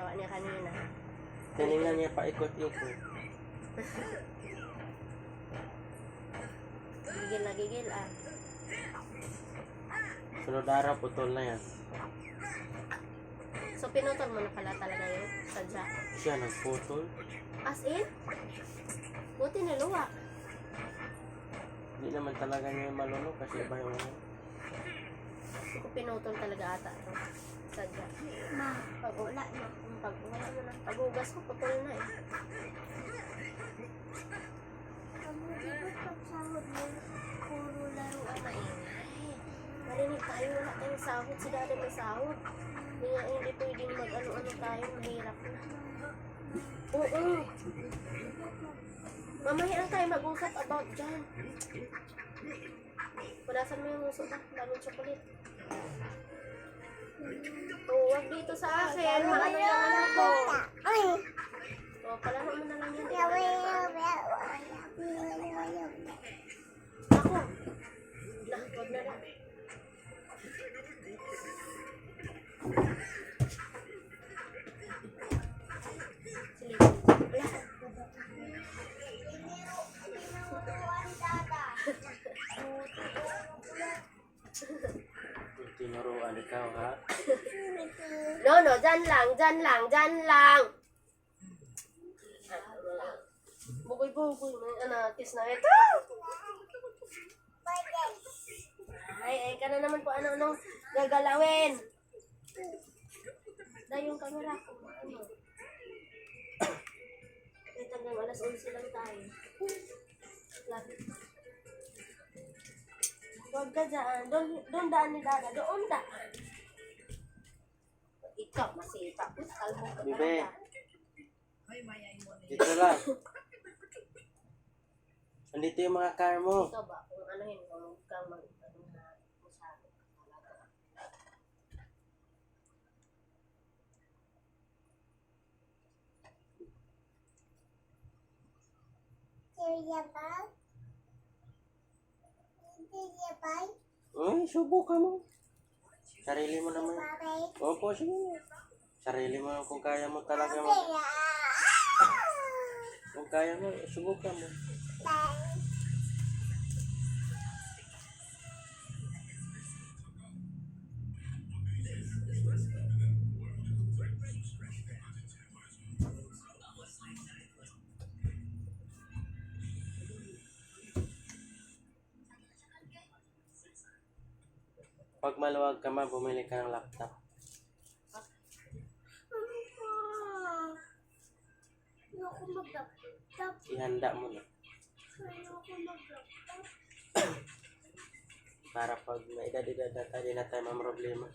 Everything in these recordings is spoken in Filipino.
ginagawa niya kanina. Tinignan niya paikot-ikot. Gigil na gigil ah. Sunod araw, putol na yan. So pinutol mo na pala talaga yun? Sadya? Siya nagputol. As in? Buti niluwa. Hindi naman talaga niya malunok kasi iba yung ano. Kung pinutol talaga ata ito. Sadya. Ma, pag-ula na. Pag wala mo na. Pag-ugas ko, putol na eh. Kamu di ba pagsahod mo, puro laruan na eh. Marinig tayo, wala tayong sahod. Si Dada may sahod. Hindi pwedeng mag-ano-ano tayo. Mahirap na. Oo. Mamaya lang tayo mag-usap about dyan. Punasan mo yung uso na. Daming chocolate. Huwag dito sa akin. Maano yung ano ko. Ay! O, palaro mo na lang yan. Ako. Huwag na lang. Sige. Tinuruan ikaw, ha? No, dyan lang. Bugoy-bugoy. Tis na ito. Ay, ka na naman po ano-anong gagalawin. Dahil yung camera ko. Ano? Ay, hanggang alas 11 lang tayo. Lapit. Huwag ka dyan. Doon daan ni Dada. Doon daan. Ikaw, masita. Kalmo ka Bibe. talaga. Dito lang. Andito yung mga car mo. Ito ba? Kung ano yun, kung huwag kang mag-ano na masyado. Serya ba? Serya ba? Uy, subukan mo. Sarili mo naman. Babay? Opo, sige. Sarili mo kung kaya mo talaga mo. Serya! Kung kaya mo, subukan mo. Pag maluwag ka man, bumili ka ng laptop. Ayoko mag-laptop. Ihanda mo na. Ayoko mag-laptop. Para pag may edad-edad na tayo, di na tayo mamroblema.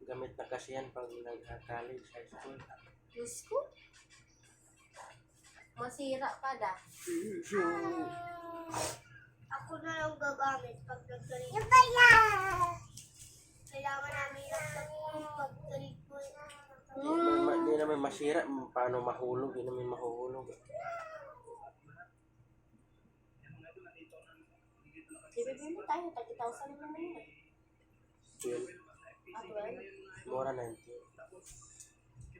Gamit na kasi yan pag nag-college, high school. Diyos ko. Masira pa da. Ako na lang gagamit pag naggaling. Yung pala! Kailangan namin yung paggaling ko. Di naman masira, paano mahulog, di naman mahuhulog. Bibigyan mo tayo, 30,000 naman yun. Yun, Ah, 12. mura 90.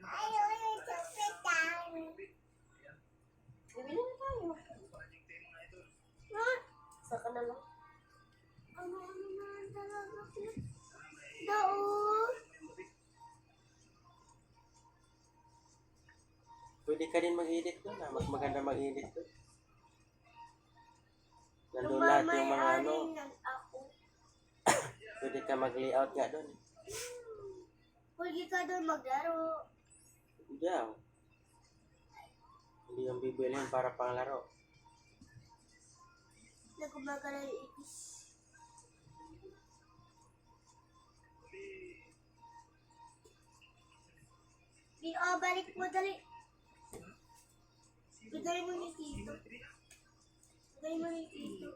Ayaw yung chocolate. Bibili na tayo. Ha? Saka na lang. Ano na talaga ko? Daon. Pwede ka din mag-edit doon, mas maganda mag-edit doon. Nandun lahat yung mga ano, Ako. pwede ka mag-layout nga doon. Pwede ka doon maglaro. Diyaw. Hindi yung bibilhin para panglaro. Nagumagala yung ipis. Balik mo, dali. Bigay mo ni Tito. Bigay mo ni Tito.